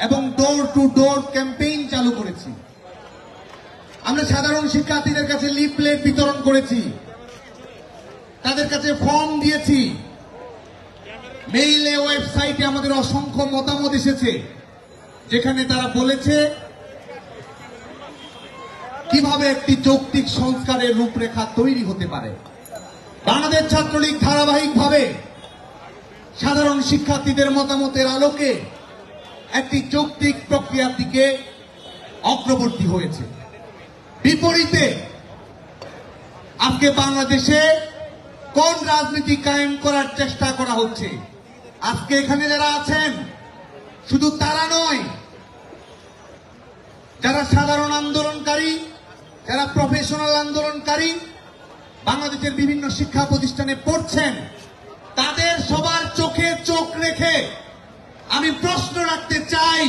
এবং door to door campaign চালু করেছি। আমরা সাধারণ শিক্ষার্থীদের কাছে লিফলেট বিতরণ করেছি, তাদের কাছে ফর্ম দিয়েছি, মেইলে ওয়েবসাইটে আমাদের অসংখ্য মতামত এসেছে, যেখানে তারা বলেছে কিভাবে একটি যৌক্তিক সংস্কারের রূপরেখা তৈরি হতে পারে। বাংলাদেশ ছাত্রলীগ ধারাবাহিকভাবে সাধারণ শিক্ষার্থীদের মতামতের আলোকে একটি যৌক্তিক প্রক্রিয়ার দিকে অগ্রবর্তী হয়েছে। বিপরীতে আজকে বাংলাদেশে কোন রাজনীতি কায়েম করার চেষ্টা করা হচ্ছে? আজকে এখানে যারা আছেন শুধু তারা নয়, যারা সাধারণ আন্দোলনকারী, যারা প্রফেশনাল আন্দোলনকারী, বাংলাদেশের বিভিন্ন শিক্ষা প্রতিষ্ঠানে পড়ছেন, তাদের সবার চোখে চোখ রেখে আমি প্রশ্ন রাখতে চাই।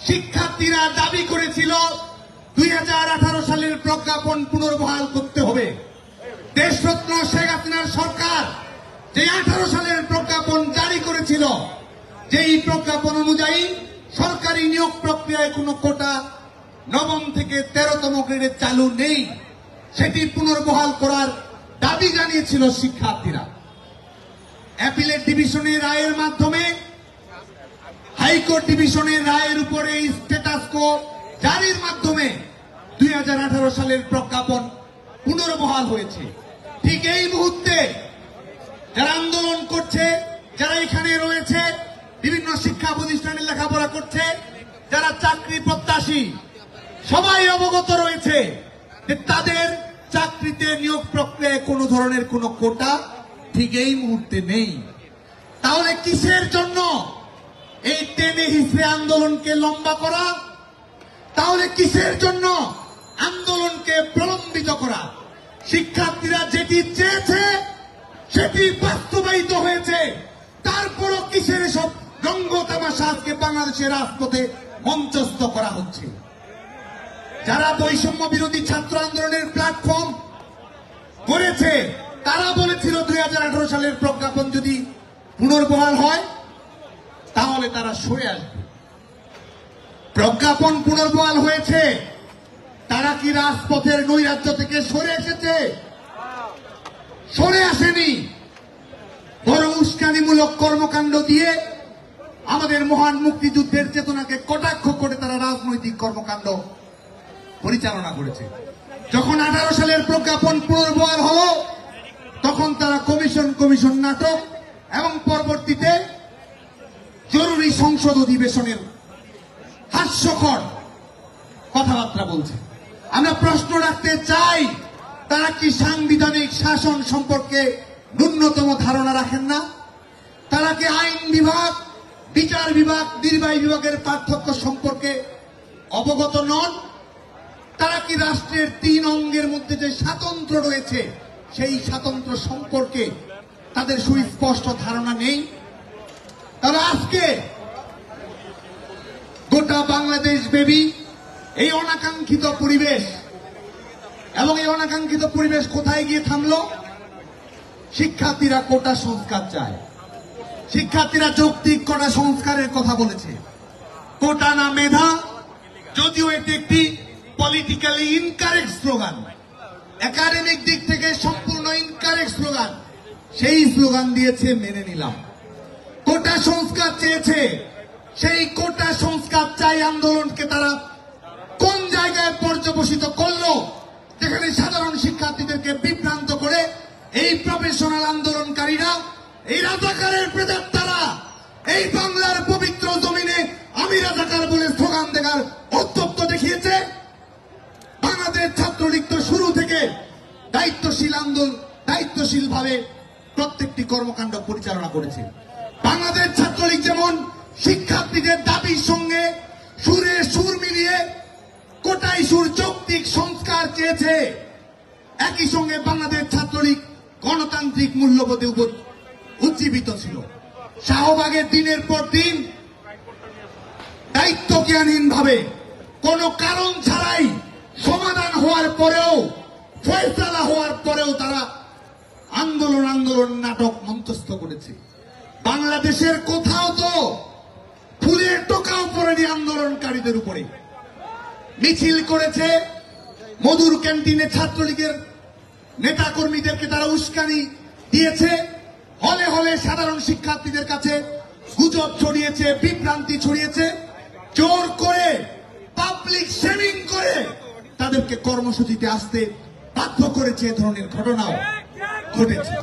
শিক্ষার্থীরা দাবি করেছিল 2018 সালের প্রজ্ঞাপন পুনর্বহাল করতে হবে। দেশরত্ন শেখ হাসিনার সরকার যে 18 সালের প্রজ্ঞাপন জারি করেছিল, যেই প্রজ্ঞাপন অনুযায়ী সরকারি নিয়োগ প্রক্রিয়ায় কোনো কোটা নবম থেকে 13তম গ্রেডে চালু নেই, সেটি পুনর্বহাল করার দাবি জানিয়েছিল শিক্ষার্থীরা। অ্যাপিলেট ডিভিশনের রায়ের মাধ্যমে হাইকোর্ট ডিভিশনের রায়ের উপরে স্ট্যাটাস কো জারির মাধ্যমে 2018 সালের প্রজ্ঞাপন পুনর্বহাল হয়েছে। ঠিক এই মুহূর্তে যারা আন্দোলন করছে, যারা এখানে রয়েছে, বিভিন্ন শিক্ষা প্রতিষ্ঠানে লেখাপড়া করছে, যারা চাকরি প্রত্যাশী, সবাই অবগত রয়েছে যে তাদের চাকরিতে নিয়োগ প্রক্রিয়ায় কোন ধরনের কোন কোটা ঠিক এই মুহূর্তে নেই। তাহলে কিসের জন্য এই টেনে হিসেবে আন্দোলনকে লম্বা করা? তাহলে কিসের জন্য আন্দোলনকে প্রলম্বিত করা? শিক্ষার্থীরা যেটি চেয়েছে সেটি বাস্তবায়িত হয়েছে, তারপরও কিসের সব রঙ্গ তামাশা আজকে বাংলাদেশের রাজপথে মঞ্চস্থ করা হচ্ছে? যারা বৈষম্য বিরোধী ছাত্র আন্দোলনের প্ল্যাটফর্ম করেছে, তারা বলেছিল 2018 সালের প্রজ্ঞাপন যদি পুনর্বহাল হয় তাহলে তারা সরে আসবে। প্রজ্ঞাপন পুনর্বহাল হয়েছে, তারা কি রাজপথের নৈরাজ্য থেকে সরে এসেছে? সরে আসেনি, বরং উস্কানিমূলক কর্মকাণ্ড দিয়ে আমাদের মহান মুক্তিযুদ্ধের চেতনাকে কটাক্ষ করে তারা রাজনৈতিক কর্মকাণ্ড পরিচালনা করেছে। যখন 18 সালের প্রজ্ঞাপন পুনর্বহাল হলো, তখন তারা কমিশন নাটক এবং পরবর্তীতে জরুরি সংসদ অধিবেশনের হাস্যকর কথাবার্তা বলছে। আমরা প্রশ্ন রাখতে চাই, তারা কি সাংবিধানিক শাসন সম্পর্কে ন্যূনতম ধারণা রাখেন না? তারা কি আইন বিভাগ, বিচার বিভাগ, নির্বাহী বিভাগের পার্থক্য সম্পর্কে অবগত নন? তারা কি রাষ্ট্রের 3 অঙ্গের মধ্যে যে স্বাতন্ত্র্য রয়েছে সেই স্বাতন্ত্র্য সম্পর্কে তাদের সুস্পষ্ট ধারণা নেই? তারা আজকে গোটা বাংলাদেশ ব্যাপী এই অনাকাঙ্ক্ষিত পরিবেশ, এবং এই অনাকাঙ্ক্ষিত পরিবেশ কোথায় গিয়ে থামলো? শিক্ষার্থীরা কোটা সংস্কার চায়, শিক্ষার্থীরা যৌক্তিক কোটা সংস্কারের কথা বলেছে। কোটা না মেধা, যদিও এটি একটি পলিটিক্যালি ইনকারেক্ট স্লোগান, একাডেমিক দিক থেকে সম্পূর্ণ ইনকারেক্ট স্লোগান, সেই স্লোগান দিয়েছে, মেনে নিলাম। কোটা সংস্কার চেয়েছে, সেই কোটা সংস্কার চাই আন্দোলনকে তারা কোন জায়গায় পর্যবসিত করলো, যেখানে সাধারণ শিক্ষার্থীদেরকে বিভ্রান্ত করে এই প্রফেশনাল আন্দোলনকারীরা, এই রাজাকারের প্রেতাত্মারা এই বাংলার পবিত্র জমিনে আমি রাজাকার বলে স্লোগান দেওয়ার অত্যপ্ত দেখিয়েছে। বাংলাদেশ ছাত্রলীগ তো শুরু থেকে দায়িত্বশীল ভাবে প্রত্যেকটি কর্মকাণ্ড পরিচালনা করেছে। বাংলাদেশ ছাত্রলীগ যেমন শিক্ষার্থীদের দাবির সঙ্গে সুরে সুর মিলিয়ে কোটা ইস্যুর যৌক্তিক সংস্কার চেয়েছে, একই সঙ্গে বাংলাদেশ ছাত্রলীগ গণতান্ত্রিক মূল্যবোধে উজ্জীবিত ছিল। শাহবাগের দিনের পর দিন দায়িত্বজ্ঞানহীন ভাবে কোন কারণ ছাড়াই সমাধান হওয়ার পরেও, ফয়সালা হওয়ার পরেও তারা আন্দোলন নাটক মঞ্চস্থ করেছে। বাংলাদেশের কোথাও তো ফুলের টোকা পাত্তাও পড়েনি আন্দোলনকারীদের উপরে। মিছিল করেছে, মধুর ক্যান্টিনে ছাত্রলীগের নেতা কর্মীদেরকে তারা উস্কানি দিয়েছে, হলে হলে সাধারণ শিক্ষার্থীদের কাছে গুজব ছড়িয়েছে, বিভ্রান্তি ছড়িয়েছে, জোর করে পাবলিক শেমিং করে তাদেরকে কর্মসূচিতে আসতে বাধ্য করেছে। এ ধরনের ঘটনাও ঘটেছে।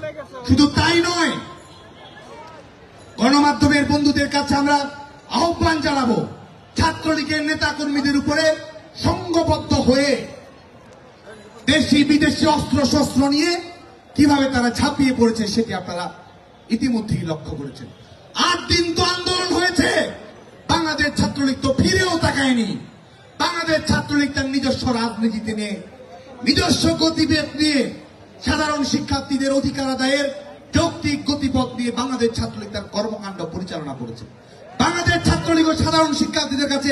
শুধু তাই নয়, গণমাধ্যমের বন্ধুদের কাছে আমরা আহ্বান জানাবো, ছাত্রলীগের নেতা কর্মীদের উপরে সংঘবদ্ধ হয়ে দেশি বিদেশি অস্ত্র শস্ত্র নিয়ে কিভাবে তারা ঝাঁপিয়ে পড়েছে সেটি আপনারা ইতিমধ্যেই লক্ষ্য করেছেন। 8 দিন তো আন্দোলন হয়েছে, বাংলাদেশ ছাত্রলীগ তো ফিরেও তাকায়নি। বাংলাদেশ ছাত্রলীগ তার নিজস্ব রাজনীতিতে নিয়ে, নিজস্ব গতিবেগ নিয়ে, সাধারণ শিক্ষার্থীদের অধিকার আদায়ের যৌক্তিক গতিপথ নিয়ে বাংলাদেশ ছাত্রলীগ তার কর্মকাণ্ড পরিচালনা করেছে। বাংলাদেশ ছাত্রলীগ ও সাধারণ শিক্ষার্থীদের কাছে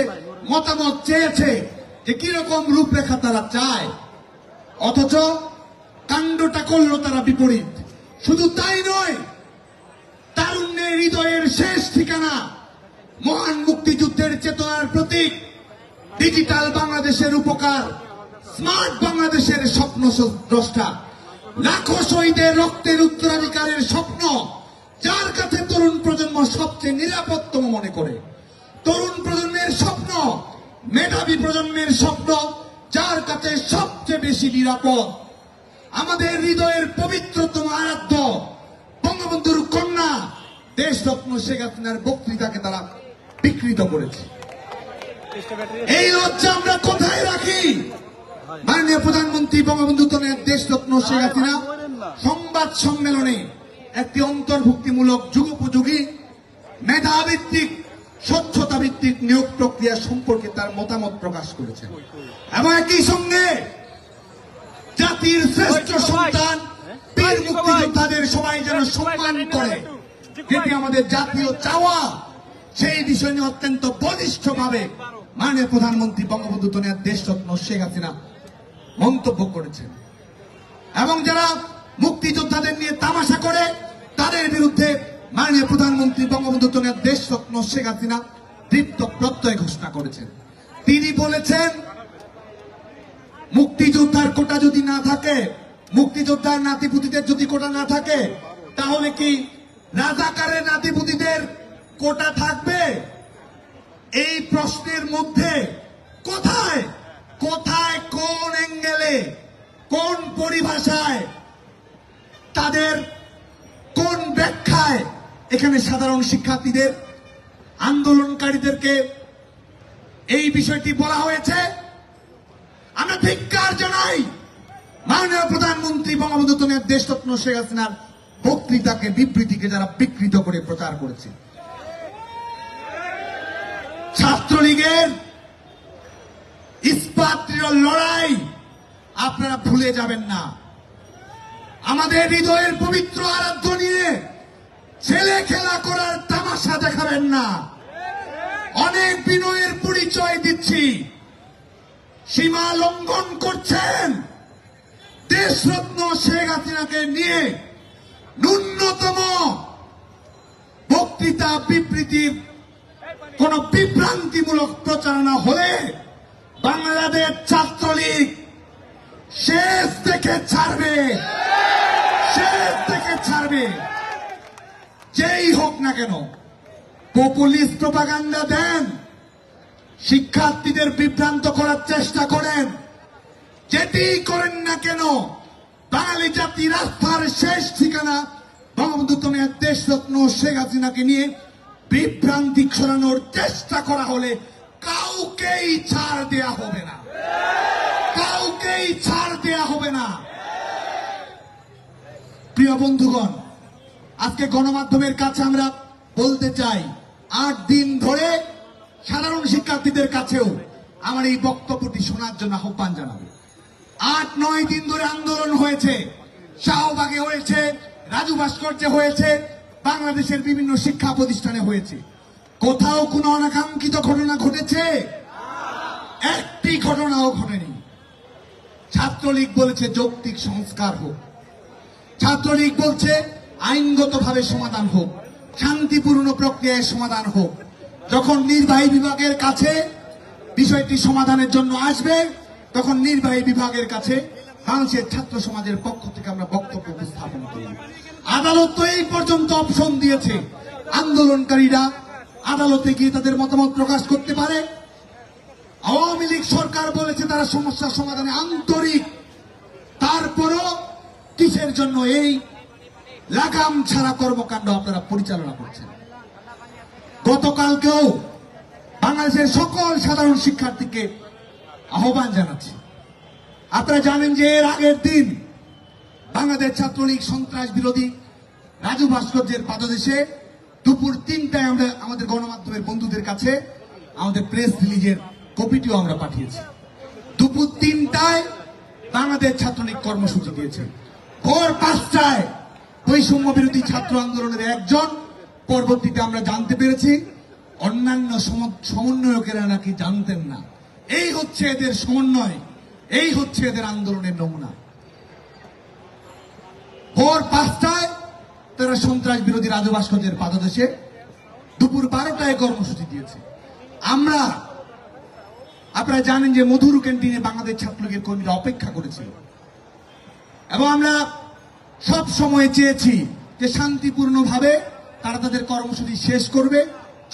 মতামত চেয়েছে যে কিরকম রূপরেখা তারা চায়, অথচ কাণ্ডটা করলো তারা বিপরীত। শুধু তাই নয়, তারুণ্যের হৃদয়ের শেষ ঠিকানা, মহান মুক্তিযুদ্ধের চেতনার প্রতীক, ডিজিটাল বাংলাদেশের উপকার, স্মার্ট বাংলাদেশের স্বপ্ন দ্রষ্টা, লাখো শহীদের রক্তের উত্তরাধিকারের স্বপ্ন, যার কাছে তরুণ প্রজন্ম সবচেয়ে নিরাপত্তম মনে করে। তরুণ প্রজন্মের স্বপ্ন, মেধাবী প্রজন্মের স্বপ্ন, যার কাছে সবচেয়ে বেশি নিরাপদ। আমাদের হৃদয়ের পবিত্রতম আরাধ্য বঙ্গবন্ধুর কন্যা দেশরত্ন শেখ হাসিনার বক্তৃতাকে তারা বিকৃত করেছে। এই লজ্জা আমরা কোথায় রাখি? মাননীয় প্রধানমন্ত্রী বঙ্গবন্ধু দেশরত্ন শেখ হাসিনা সংবাদ সম্মেলনে একটি অন্তর্ভুক্তিমূলক যুগোপযোগী মেধাভিত্তিক স্বচ্ছতা ভিত্তিক নিয়োগ প্রক্রিয়া সম্পর্কে তার মতামত প্রকাশ করেছেন এবং একই সঙ্গে জাতির শ্রেষ্ঠ সন্তান বীর মুক্তিযোদ্ধাদের সবাই যেন সম্মান করে, যেটি আমাদের জাতীয় চাওয়া, সেই বিষয় নিয়ে অত্যন্ত বলিষ্ঠভাবে মাননীয় প্রধানমন্ত্রী বঙ্গবন্ধু দেশরত্ন শেখ হাসিনা মন্তব্য করেছেন। এবং যারা মুক্তিযোদ্ধাদের নিয়ে তামাশা করে তাদের বিরুদ্ধে মাননীয় প্রধানমন্ত্রী বঙ্গবন্ধু দেশরত্ন শেখ হাসিনা দীপ্ত প্রত্যয় ঘোষণা করেছেন। তিনি বলেছেন, মুক্তিযোদ্ধার কোটা যদি না থাকে, মুক্তিযোদ্ধার নাতিপুতিদের যদি কোটা না থাকে, তাহলে কি রাজাকারের নাতিপুতিদের কোটা থাকবে? এই প্রশ্নের মধ্যে কোথায় কোথায় কোন অ্যাঙ্গেলে, কোন পরিভাষায়, তাদের কোন ব্যাখ্যায় এখানে সাধারণ শিক্ষার্থীদের, আন্দোলনকারীদেরকে এই বিষয়টি বলা হয়েছে? আমরা ধিক্কার জানাই মাননীয় প্রধানমন্ত্রী বঙ্গবন্ধু দেশরত্ন শেখ হাসিনার বক্তৃতাকে, বিবৃতিকে যারা বিকৃত করে প্রচার করেছে। ছাত্রলীগের ইস্পাত লড়াই আপনারা ভুলে যাবেন না। আমাদের হৃদয়ের পবিত্র আরাধ্য নিয়ে ছেলে খেলা করার তামাশা দেখাবেন না। অনেক বিনয়ের পরিচয় দিচ্ছি, সীমা লঙ্ঘন করছেন। দেশরত্ন শেখ হাসিনাকে নিয়ে ন্যূনতম বক্তৃতা, বিবৃতির কোন বিভ্রান্তিমূলক প্রচারণা হলে বাংলাদেশ ছাত্রলীগ শেষ থেকে ছাড়বে, শেষ থেকে ছাড়বে। যেই হোক না কেন, পপুলিস্ট প্রপাগান্ডা দেন, শিক্ষার্থীদের বিভ্রান্ত করার চেষ্টা করেন, যেটি করেন না কেন, বাঙালি জাতির রাস্তার শেষ ঠিকানা বঙ্গবন্ধু দেশরত্ন শেখ হাসিনাকে নিয়ে বিভ্রান্তি ছড়ানোর চেষ্টা করা হলে কাউকেই ছাড় দেয়া হবে না, কাউকেই ছাড় দেয়া হবে না। প্রিয় বন্ধুগণ, আজকে গণমাধ্যমের কাছে আমরা বলতে চাই, 8 দিন ধরে সাধারণ শিক্ষার্থীদের কাছেও আমার এই বক্তব্যটি শোনার জন্য আহ্বান জানাবো। 8-9 দিন ধরে আন্দোলন হয়েছে, শাহবাগে হয়েছে, রাজু ভাস্কর্যে হয়েছে, বাংলাদেশের বিভিন্ন শিক্ষা প্রতিষ্ঠানে হয়েছে। কোথাও কোনো অনাকাঙ্ক্ষিত ঘটনা ঘটেছে? একটি ঘটনাও ঘটেনি। ছাত্রলীগ বলেছে যৌক্তিক সংস্কার হোক, ছাত্রলীগ বলছে আইনগতভাবে সমাধান হোক, শান্তিপূর্ণ প্রক্রিয়ায় সমাধান হোক। যখন নির্বাহী বিভাগের কাছে বিষয়টি সমাধানের জন্য আসবে, তখন নির্বাহী বিভাগের কাছে বাংলাদেশের ছাত্র সমাজের পক্ষ থেকে আমরা বক্তব্য উপস্থাপন করি। আদালত তো এই পর্যন্ত অপশন দিয়েছে, আন্দোলনকারীরা আদালতে গিয়ে তাদের মতামত প্রকাশ করতে পারে। আওয়ামী লীগ সরকার বলেছে তারা সমস্যা সমাধানে আন্তরিক, তারপরও কিসের জন্য এই লাগাম ছাড়া কর্মকাণ্ড আপনারা পরিচালনা করছেন? গতকালকেও বাংলাদেশের সকল সাধারণ শিক্ষার্থীকে আহ্বান জানাচ্ছি, আপনারা জানেন যে এর আগের দিন বাংলাদেশ ছাত্রলীগ সন্ত্রাস বিরোধী রাজু ভাস্কর্যের পাদদেশে দুপুর 3টায় আমরা আমাদের গণমাধ্যমের বন্ধুদের কাছে আমাদের প্রেস রিলিজের কপিটিও আমরা পাঠিয়েছি। দুপুর 3টায় বাংলাদেশ ছাত্রলীগ কর্মসূচি দিয়েছে। ভোর 5টায় বৈষম্য বিরোধী ছাত্র আন্দোলনের একজন, পরবর্তীতে আমরা জানতে পেরেছি অন্যান্য সমন্বয়কেরা নাকি জানতেন না। এই হচ্ছে এদের সমন্বয়, এই হচ্ছে এদের আন্দোলনের নমুনা। ভোর 5টায় তারা সন্ত্রাস বিরোধী রাজু ভাস্কর্যের পাদদেশে, দুপুর 12টায় কর্মসূচি দিয়েছে। আপনারা জানেন যে মধুর ক্যান্টিনে বাংলাদেশ ছাত্রলীগের কর্মীরা অপেক্ষা করেছিল এবং আমরা সব সময় চেয়েছি যে শান্তিপূর্ণভাবে তারা তাদের কর্মসূচি শেষ করবে।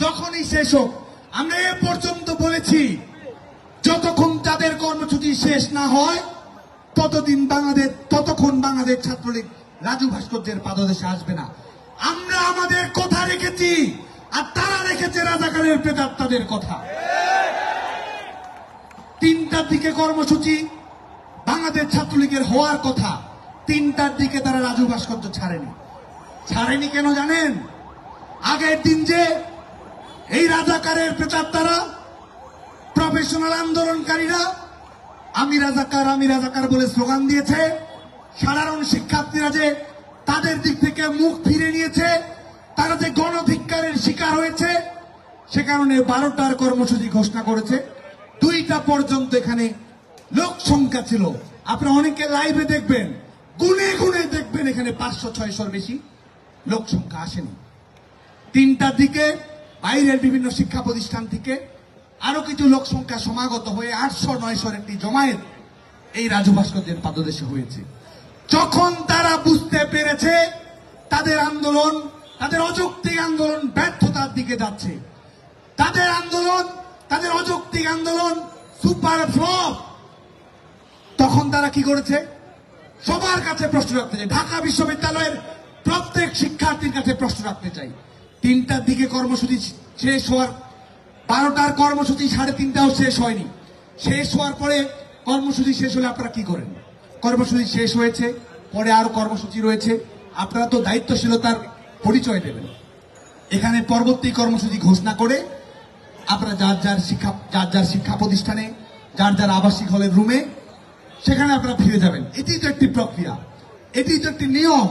যখনই শেষ হোক, আমরা এ পর্যন্ত বলেছি যতক্ষণ তাদের কর্মসূচি শেষ না হয় ততক্ষণ বাংলাদেশ ছাত্রলীগ রাজু ভাস্কর্যের পাদদেশে আসবে না। আমরা আমাদের কথা রেখেছি, আর তারা রেখেছে রাজাকারের প্রেতাত্মাদের কথা। 3টার দিকে কর্মসূচি বাংলাদেশ ছাত্রলীগের হওয়ার কথা, 3টার দিকে তারা রাজু ভাস্কর্য ছাড়েনি কেন জানেন? আগের দিন যে এই রাজাকারের প্রেতাত্মারা, প্রফেশনাল আন্দোলনকারীরা আমি রাজাকার বলে স্লোগান দিয়েছে, সাধারণ শিক্ষার্থীরা যে তাদের দিক থেকে মুখ ফিরে নিয়েছে, তারা যে গণধিক্কারের শিকার হয়েছে, সে কারণে 12টার কর্মসূচি ঘোষণা করেছে। 2টা পর্যন্ত এখানে লোক সংখ্যা ছিল। আপনারা অনেকে লাইভে দেখবেন, গুনে গুনে দেখবেন এখানে 500-600-র বেশি লোক সংখ্যা আসেনি। 3টার দিকে বাইরের বিভিন্ন শিক্ষা প্রতিষ্ঠান থেকে আরো কিছু লোক সংখ্যা সমাগত হয়ে 800-900-র একটি জমায়েত এই রাজু ভাস্কর্যের পাদদেশে হয়েছে। যখন তারা বুঝতে পেরেছে তাদের আন্দোলন, তাদের অযৌক্তিক আন্দোলন ব্যর্থতার দিকে যাচ্ছে, তাদের অযৌক্তিক আন্দোলন সুপার ফ্লপ, তখন তারা কি করেছে? সবার কাছে প্রশ্ন রাখতে চাই, ঢাকা বিশ্ববিদ্যালয়ের প্রত্যেক শিক্ষার্থীর কাছে প্রশ্ন রাখতে চাই। 3টার দিকে কর্মসূচি শেষ হওয়ার, 12টার কর্মসূচি 3:30টাও শেষ হয়নি। শেষ হওয়ার পরে কর্মসূচি শেষ হলে আপনারা কি করেন? কর্মসূচি শেষ হয়েছে, পরে আরো কর্মসূচি রয়েছে, আপনারা তো দায়িত্বশীলতার পরিচয় দেবেন। এখানে পরবর্তী কর্মসূচি ঘোষণা করে আপনারা যার যার শিক্ষা প্রতিষ্ঠানে, যার আবাসিক হলের রুমে, সেখানে আপনারা ফিরে যাবেন। এটি তো একটি প্রক্রিয়া, এটি তো একটি নিয়ম,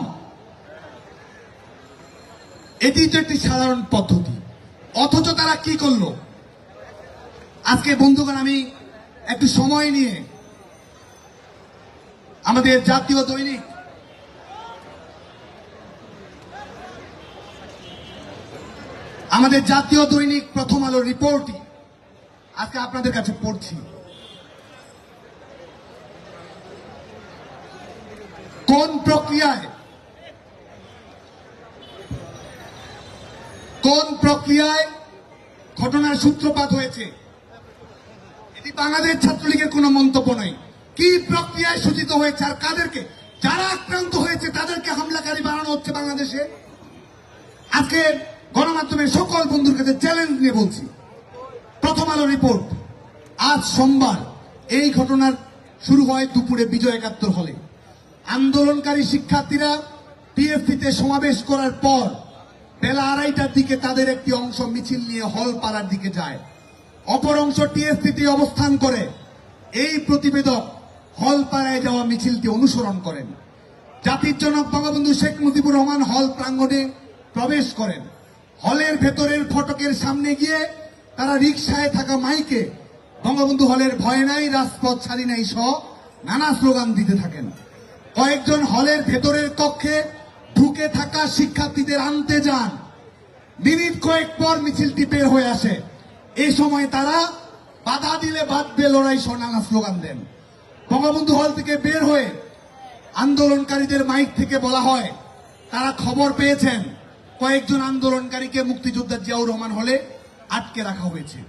এটি তো একটি সাধারণ পদ্ধতি। অথচ তারা কি করলো? আজকে বন্ধুগণ, আমি একটু সময় নিয়ে আমাদের জাতীয় দৈনিক প্রথম আলো রিপোর্টই আজকে আপনাদের কাছে পড়ছি। কোন প্রক্রিয়ায় ঘটনার সূত্রপাত হয়েছে, এটি বাংলাদেশ ছাত্রলীগের কোনো মন্তব্য নয়। কি প্রক্রিয়ায় সূচিত হয়েছে আর কাদেরকে, যারা আক্রান্ত হয়েছে তাদেরকে হামলাকারী বানানো হচ্ছে বাংলাদেশে। আজকে গণমাধ্যমের সকল বন্ধুর কাছে চ্যালেঞ্জ নিয়ে বলছি, প্রথম আলো রিপোর্ট আজ সোমবার এই ঘটনার শুরু হয় দুপুরে বিজয় একাত্তর হলে। আন্দোলনকারী শিক্ষার্থীরা টিএসসিতে সমাবেশ করার পর বেলা 2:30টার দিকে তাদের একটি অংশ মিছিল নিয়ে হল পাড়ার দিকে যায়, অপর অংশ টিএসসিতে অবস্থান করে। এই প্রতিবেদক হল পাড়ায় যাওয়া মিছিলটি অনুসরণ করেন। জাতির জনক বঙ্গবন্ধু শেখ মুজিবুর রহমান হল প্রাঙ্গণে প্রবেশ করেন। হলের ভেতরের ফটকের সামনে গিয়ে তারা রিকশায় থাকা মাইকে বঙ্গবন্ধু হলের ভয় নাই, রাজপথ ছাড়ি নাই সহ নানা স্লোগান দিতে থাকেন। কয়েকজন হলের ভেতরের কক্ষে ঢুকে থাকা শিক্ষার্থীদের আনতে যান। মিনিট কয়েক পর মিছিলটি বের হয়ে আসে। এই সময় তারা বাধা দিলে বাঁধবে লড়াই নানা স্লোগান দেন। বঙ্গবন্ধু হল থেকে বের হয়ে আন্দোলনকারীদের মাইক থেকে বলা হয় তারা খবর পেয়েছেন কয়েকজন আন্দোলনকারীকে মুক্তিযোদ্ধা জিয়াউর রহমান হলে আটকে রাখা হয়েছে।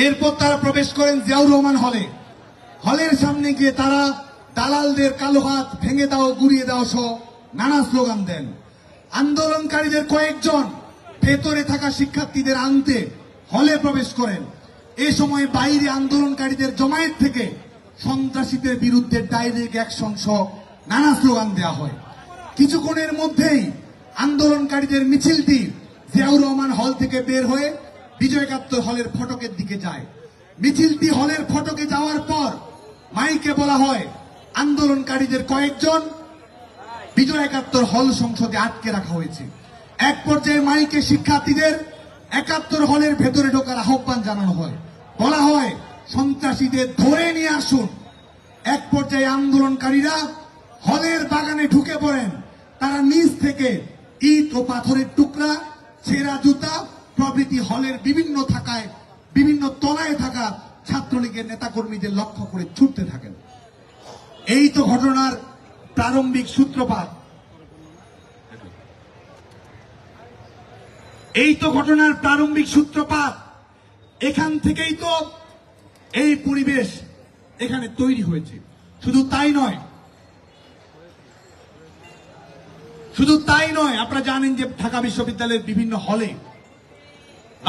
এরপর তারা প্রবেশ করেন জিয়াউর রহমান হলে। হলের সামনে গিয়ে তারা দালালদের কালো হাত ভেঙে দাও, গুড়িয়ে দাও সহ নানা স্লোগান দেন। আন্দোলনকারীদের কয়েকজন ভেতরে থাকা শিক্ষার্থীদের আনতে হলে প্রবেশ করেন। এই সময় বাইরে আন্দোলনকারীদের জমায়েত থেকে সন্ত্রাসীদের বিরুদ্ধে ডাইরেক্ট অ্যাকশন সহ নানা স্লোগান দেওয়া হয়। কিছুক্ষণের মধ্যেই আন্দোলনকারীদের মিছিলটি জিয়াউর রহমান হল থেকে বের হয়ে বিজয় একাত্তর হলের ফটকের দিকে যায়। মিছিলটি হলের ফটকে যাওয়ার পর মাইকে বলা হয় আন্দোলনকারীদের কয়েকজন বিজয় একাত্তর হল সংসদে আটকে রাখা হয়েছে। এক পর্যায়ে মাইকে শিক্ষার্থীদের একাত্তর হলের ভেতরে ঢোকার আহ্বান জানানো হয়। বলা হয় সন্ত্রাসীদের ধরে নিয়ে আসুন। এক পর্যায়ে আন্দোলনকারীরা হলের বাগানে ঢুকে পড়েন। তারা নিচ থেকে ইট ও পাথরের টুকরা, ছেঁড়া জুতা প্রভৃতি হলের বিভিন্ন তলায় থাকা ছাত্রলীগের নেতাকর্মীদের লক্ষ্য করে ছুটতে থাকেন। এই তো ঘটনার প্রারম্ভিক সূত্রপাত। এখান থেকেই তো এই পরিবেশ এখানে তৈরি হয়েছে। শুধু তাই নয়, আপনারা জানেন যে ঢাকা বিশ্ববিদ্যালয়ের বিভিন্ন হলে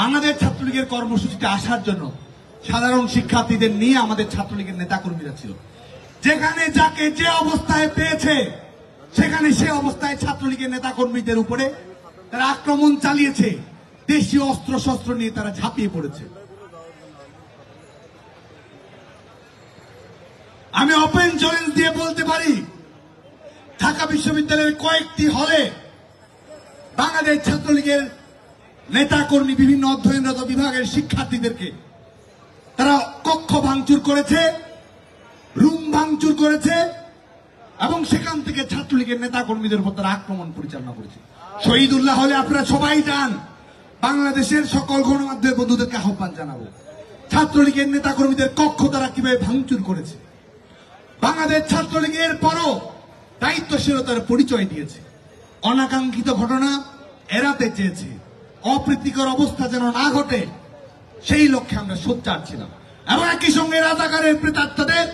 বাংলাদেশ ছাত্রলীগের কর্মসূচিতে আসার জন্য সাধারণ শিক্ষার্থীদের নিয়ে আমাদের ছাত্রলীগের নেতাকর্মীরা ছিল। যেখানে যাকে যে অবস্থায় পেয়েছে সেখানে সে অবস্থায় ছাত্রলীগের নেতাকর্মীদের উপরে তারা আক্রমণ চালিয়েছে। দেশীয় অস্ত্র শস্ত্র নিয়ে তারা ঝাঁপিয়ে পড়েছে। আমি ওপেন চ্যালেঞ্জ দিয়ে বলতে পারি ঢাকা বিশ্ববিদ্যালয়ের কয়েকটি হলে বাংলাদেশ ছাত্রলীগের নেতাকর্মী বিভিন্ন অধ্যয়নরত বিভাগের শিক্ষার্থীদেরকে তারা কক্ষ ভাঙচুর করেছে, রুম ভাঙচুর করেছে এবং সেখান থেকে ছাত্রলীগের নেতাকর্মীদের উপর তারা আক্রমণ পরিচালনা করেছে। শহীদুল্লাহ হলে আপনারা সবাই যান। বাংলাদেশের সকল গণমাধ্যমের বন্ধুদেরকে আহ্বান জানাবো ছাত্রলীগের নেতাকর্মীদের কক্ষ তারা কিভাবে ভাঙচুর করেছে। বাংলাদেশ ছাত্রলীগের পরও দায়িত্বশীলতার পরিচয় দিয়েছে। অনাকাঙ্ক্ষিত ঘটনা এড়াতে চেয়েছে। অপ্রীতিকর অবস্থা যেন না ঘটে সেই লক্ষ্যে আমরা সোচ্চার ছিলাম এবং একই সঙ্গে রাজাকারের প্রেতাত্মাদের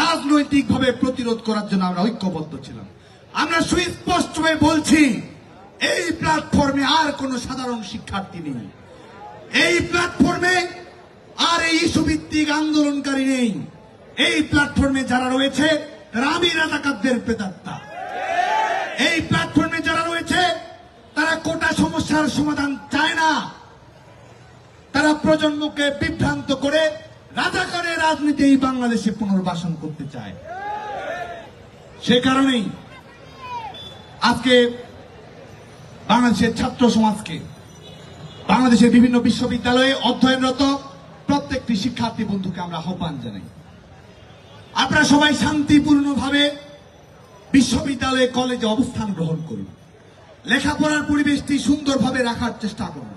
রাজনৈতিকভাবে প্রতিরোধ করার জন্য আমরা ঐক্যবদ্ধ ছিলাম। আমরা সুস্পষ্টভাবে বলছি এই প্ল্যাটফর্মে আর কোন সাধারণ শিক্ষার্থী নেই। এই প্ল্যাটফর্মে আর এই ইস্যু ভিত্তিক আন্দোলনকারী নেই। এই প্ল্যাটফর্মে যারা রয়েছে তারা আমি রাজাকারদের প্রেতাত্মা। এই প্ল্যাটফর্মে যারা রয়েছে তারা কোটা সমস্যার সমাধান চায় না। তারা প্রজন্মকে বিভ্রান্ত করে রাজাকারের রাজনীতি এই বাংলাদেশে পুনর্বাসন করতে চায়। সে কারণেই আজকে বাংলাদেশের ছাত্র সমাজকে বাংলাদেশের বিভিন্ন বিশ্ববিদ্যালয়ে অধ্যয়নরত প্রত্যেকটি শিক্ষার্থী বন্ধুকে আমরা আহ্বান জানাই আপনারা সবাই শান্তিপূর্ণভাবে বিশ্ববিদ্যালয়ে কলেজে অবস্থান গ্রহণ করুন। লেখাপড়ার পরিবেশটি সুন্দরভাবে রাখার চেষ্টা করুন।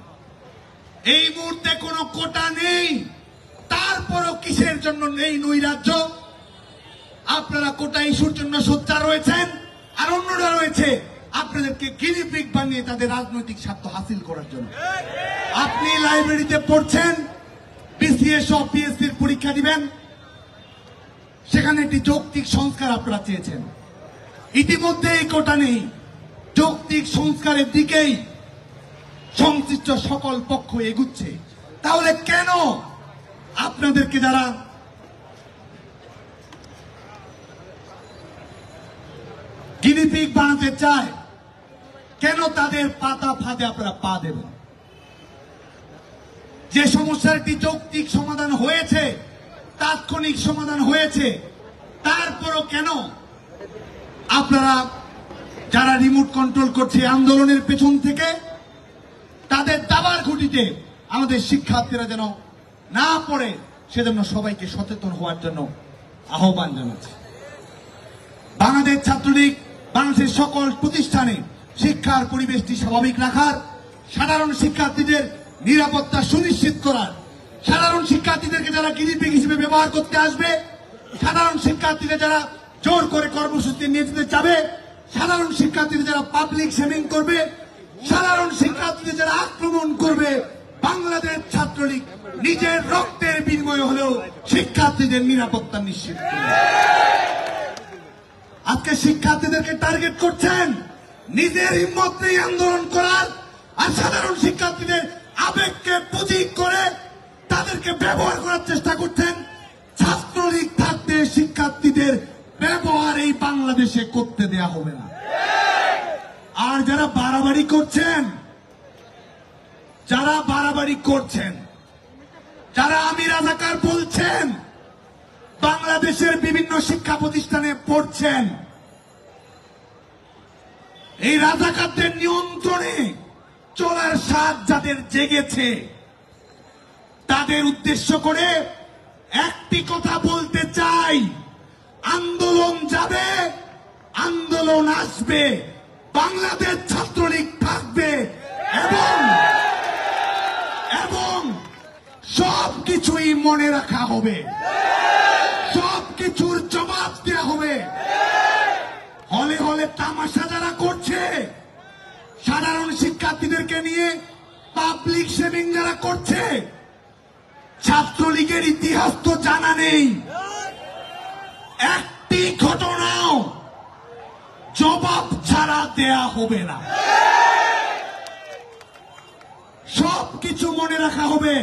এই মুহূর্তে কোনো কোটা নেই, তারপরও কিসের জন্য নেই নৈরাজ্য? আপনারা কোটা ইস্যুর জন্য সোচ্চার রয়েছেন আর অন্যরা রয়েছে আপনাদেরকে গিনিপিগ বানিয়ে তাদের রাজনৈতিক স্বার্থ হাসিল করার জন্য। আপনি লাইব্রেরিতে পড়ছেন, বিসিএস ও পিএসসির পরীক্ষা দিবেন, সেখানে একটি যৌক্তিক সংস্কার আপনারা চেয়েছেন। ইতিমধ্যে এই কোটা নেই, যৌক্তিক সংস্কারের দিকেই সংশ্লিষ্ট সকল পক্ষ এগুচ্ছে। তাহলে কেন আপনাদেরকে যারা গিনিপিগ বানাতে চায়, কেন তাদের পাতা ফাঁদে আপনারা পা দেবেন? যে সমস্যার একটি যৌক্তিক সমাধান হয়েছে, তাৎক্ষণিক সমাধান হয়েছে, তারপরও কেন আপনারা যারা রিমোট কন্ট্রোল করছে আন্দোলনের পেছন থেকে তাদের দাবার ঘুঁটিতে আমাদের শিক্ষার্থীরা যেন না পড়ে, সেজন্য সবাইকে সচেতন হওয়ার জন্য আহ্বান জানাচ্ছি। বাংলাদেশ ছাত্রলীগ বাংলাদেশের সকল প্রতিষ্ঠানে শিক্ষার পরিবেশটি স্বাভাবিক রাখার, সাধারণ শিক্ষার্থীদের নিরাপত্তা সুনিশ্চিত করার, সাধারণ শিক্ষার্থীদেরকে যারা গিরিপিগ হিসেবে ব্যবহার করতে আসবে, সাধারণ শিক্ষার্থীদের যারা জোর করে কর্মসূচি নিয়ে যেতে চাবে, সাধারণ শিক্ষার্থীদের যারা পাবলিক শেমিং করবে, সাধারণ শিক্ষার্থীদের যারা আক্রমণ করবে, বাংলাদেশ ছাত্রলীগ নিজের রক্তের বিনিময়ে হলেও শিক্ষার্থীদের নিরাপত্তা নিশ্চিত করবে। আজকে শিক্ষার্থীদেরকে টার্গেট করছেন, নিজের হিম্মত নেই আন্দোলন করার, আর সাধারণ শিক্ষার্থীদের আবেগকে পুঁজি করে তাদেরকে ব্যবহার করার চেষ্টা করছেন। ছাত্রলীগ থাকতে শিক্ষার্থীদের ব্যবহার এই বাংলাদেশে করতে দেয়া হবে না। আর যারা বাড়াবাড়ি করছেন, যারা আমি রাজাকার বলছেন, বাংলাদেশের বিভিন্ন শিক্ষা প্রতিষ্ঠানে পড়ছেন, এই রাজাকারদের নিয়ন্ত্রণে চলার স্বাদ যাদের জেগেছে, তাদের উদ্দেশ্য করে একটি কথা বলতে চাই, আন্দোলন যাবে, আন্দোলন আসবে, বাংলাদেশ ছাত্রলীগ থাকবে এবং সবকিছুই মনে রাখা হবে, সবকিছুর জবাব দেওয়া হবে। হলে হলে তামাশা যারা করছে, সাধারণ শিক্ষার্থীদেরকে নিয়ে পাবলিক শেমিং যারা করছে, ছাত্রলীগের ইতিহাস তো জানা নেই, একটি ঘটনাও জবাব ছাড়া দেয়া হবে না, সবকিছু মনে রাখা হবে।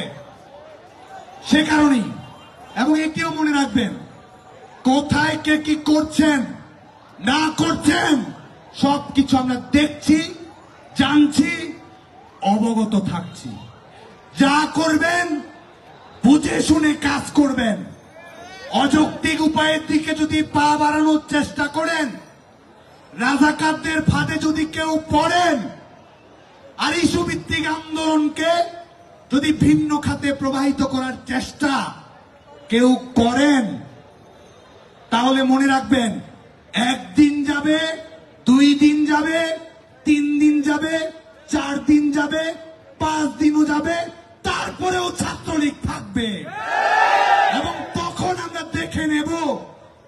সে কারণেই, এবং এটিও মনে রাখবেন, কোথায় কে কি করছেন না করছেন সবকিছু আমরা দেখছি, জানছি, অবগত থাকছি। যা করবেন বুঝে শুনে কাজ করবেন। অযৌক্তিক উপায়ের দিকে যদি পা বাড়ানোর চেষ্টা করেন, রাজাকারদের ফাঁদে যদি কেউ পড়েন, আর ইস্যু ভিত্তিক আন্দোলনকে যদি ভিন্ন খাতে প্রবাহিত করার চেষ্টা কেউ করেন, তাহলে মনে রাখবেন, একদিন যাবে, 2 দিন যাবে, 3 দিন যাবে, 4 দিন যাবে, 5 দিনও যাবে, তারপরেও ছাত্রলীগ থাকবে। এবং তখন আমরা দেখে নেব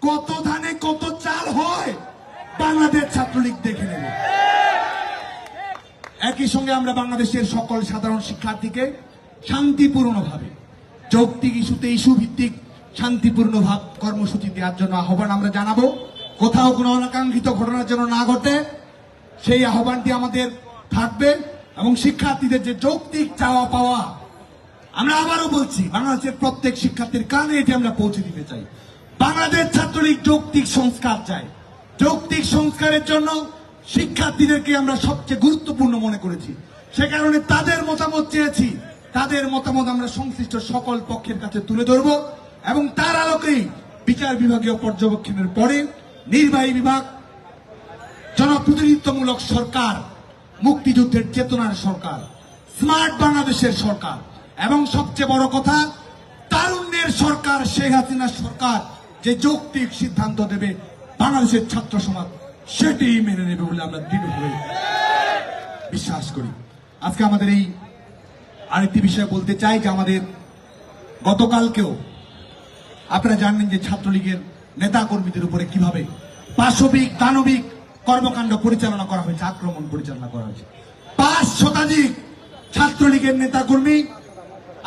কত ধানে কত চাল হয়, বাংলাদেশ ছাত্রলীগ দেখে নেব। একই সঙ্গে আমরা বাংলাদেশের সকল সাধারণ শিক্ষার্থীকে শান্তিপূর্ণভাবে, যৌক্তিক ইস্যুতে ইস্যু ভিত্তিক শান্তিপূর্ণ কর্মসূচি দেওয়ার জন্য আহ্বান আমরা জানাবো। কোথাও কোনো অনাকাঙ্ক্ষিত ঘটনার জন্য না ঘটে সেই আহ্বানটি আমাদের থাকবে। এবং শিক্ষার্থীদের যে যৌক্তিক চাওয়া পাওয়া, আমরা আবারও বলছি, বাংলাদেশের প্রত্যেক শিক্ষার্থীর কানে এটি আমরা পৌঁছে দিতে চাই। বাংলাদেশ ছাত্রলীগ যৌক্তিক সংস্কার চায়। যৌক্তিক সংস্কারের জন্য শিক্ষার্থীদেরকে আমরা সবচেয়ে গুরুত্বপূর্ণ মনে করেছি। সে কারণে তাদের মতামত চেয়েছি। তাদের মতামত আমরা সংশ্লিষ্ট সকল পক্ষের কাছে তুলে ধরব এবং তার আলোকেই বিচার বিভাগীয় পর্যবেক্ষণের পরে নির্বাহী বিভাগ, জনপ্রতিনিধিত্বমূলক সরকার, মুক্তিযুদ্ধের চেতনার সরকার, স্মার্ট বাংলাদেশের সরকার এবং সবচেয়ে বড় কথা তারুণ্যের সরকার, শেখ হাসিনার সরকার যে যৌক্তিক সিদ্ধান্ত দেবে, বাংলাদেশের ছাত্র সমাজ সেটি মেনে নেবে বলে আমরা দৃঢ়ভাবে বিশ্বাস করি। আজকে আমাদের এই আরেকটি বিষয় বলতে চাই যে আমাদের গতকালকেও আপনারা জানেন যে ছাত্রলীগের নেতা কর্মীদের উপরে কিভাবে পাশবিক দানবিক কর্মকাণ্ড পরিচালনা করা হয়েছে, আক্রমণ পরিচালনা করা হয়েছে। 5 শতাধিক ছাত্রলীগের নেতা কর্মী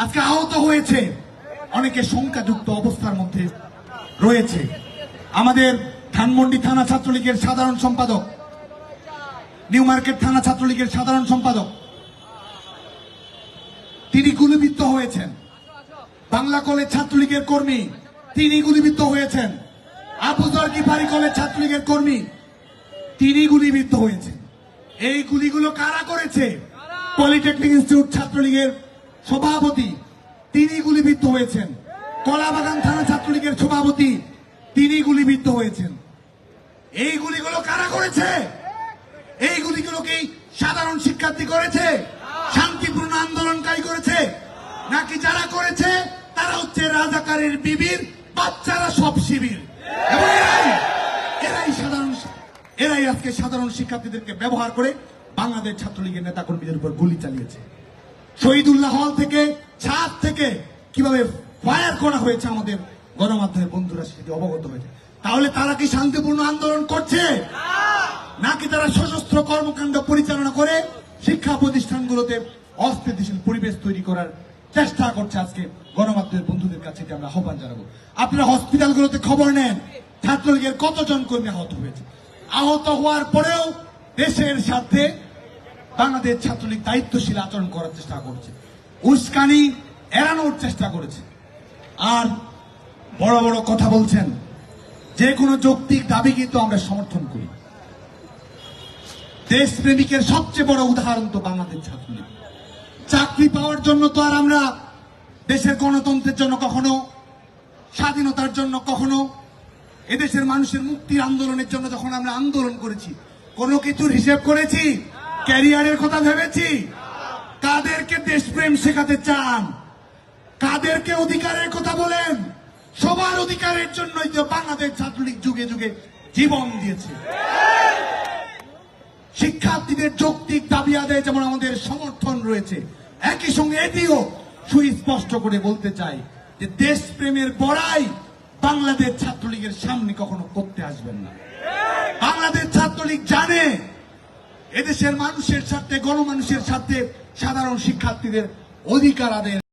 আজকে আহত হয়েছে, অনেকে শঙ্কাযুক্ত অবস্থার মধ্যে রয়েছে। আমাদের ধানমন্ডি থানা ছাত্রলীগের সাধারণ সম্পাদক, নিউ মার্কেট থানা ছাত্রলীগের সাধারণ সম্পাদক, তিনি গুলিবিদ্ধ হয়েছেন। বাংলা কলেজ ছাত্রলীগের কর্মী, তিনি গুলিবিদ্ধ হয়েছেন। আবু যর গিফারি কলেজ ছাত্রলীগের কর্মী, তিনি গুলিবিদ্ধ হয়েছেন। এই গুলিগুলো কারা করেছে? পলিটেকনিক ইনস্টিটিউট ছাত্রলীগের সভাপতি, তিনি গুলিবিদ্ধ হয়েছেন। কলাবাগান থানা ছাত্রলীগের সভাপতি, তিনি গুলিবিদ্ধ হয়েছেন। এই গুলিগুলো কারা করেছে? এই গুলিগুলো কি সাধারণ শিক্ষার্থী করেছে? শান্তিপূর্ণ আন্দোলনকারী করেছে? নাকি যারা করেছে তারা হচ্ছে রাজাকারের বিবির বাচ্চারা, সব শিবির? এরাই আজকে সাধারণ শিক্ষার্থীদেরকে ব্যবহার করে বাংলাদেশ ছাত্রলীগের নেতাকর্মীদের উপর গুলি চালিয়েছে। শহীদুল্লাহ হল থেকে, ছাদ থেকে কিভাবে ফায়ার করা হয়েছে আমাদের গণমাধ্যমের বন্ধুরা সেটি অবগত হয়েছে। তাহলে তারা কি শান্তিপূর্ণ আন্দোলন করছে, নাকি তারা সশস্ত্র কর্মকাণ্ড পরিচালনা করে শিক্ষা প্রতিষ্ঠানগুলোতে অস্থিতিশীল পরিবেশ তৈরি করার চেষ্টা করছে? আজকে গণমাধ্যমের বন্ধুদের কাছে যে আমরা আহ্বান জানাবো, আপনারা হসপিটালগুলোতে খবর নেন ছাত্রলীগের কতজন কর্মী আহত হয়েছে। আহত হওয়ার পরেও দেশের সাথে বাংলাদেশ ছাত্রলীগ দায়িত্বশীল আচরণ করার চেষ্টা করছে, উস্কানি এড়ানোর চেষ্টা করেছে, আর বড় বড় কথা বলছেন। যে কোনো যৌক্তিক দাবি কিন্তু আমরা সমর্থন করি। দেশপ্রেমিকের সবচেয়ে বড় উদাহরণ তো বাংলাদেশ ছাত্রলীগ। চাকরি পাওয়ার জন্য তো আর আমরা দেশের গণতন্ত্রের জন্য কখনো, স্বাধীনতার জন্য কখনো, এদেশের মানুষের মুক্তির আন্দোলনের জন্য যখন আমরা আন্দোলন করেছি, কোনো কিছুর হিসেব করেছি? ক্যারিয়ারের কথা ভেবেছি? কাদেরকে দেশপ্রেম শেখাতে চান? কাদেরকে অধিকারের কথা বলেন? সবার অধিকারের জন্যই তো বাংলাদেশ ছাত্রলীগ যুগে যুগে জীবন দিয়েছে। শিক্ষার্থীদের যৌক্তিক দাবি আদায়ে যেমন আমাদের সমর্থন রয়েছে, একই সঙ্গে এটিও সুস্পষ্ট করে বলতে চাই যে দেশপ্রেমের বড়াই বাংলাদেশ ছাত্রলীগের সামনে কখনো করতে আসবেন না। বাংলাদেশ ছাত্রলীগ জানে এদেশের মানুষের সাথে, গণমানুষের সাথে সাধারণ শিক্ষার্থীদের অধিকার আদায়ের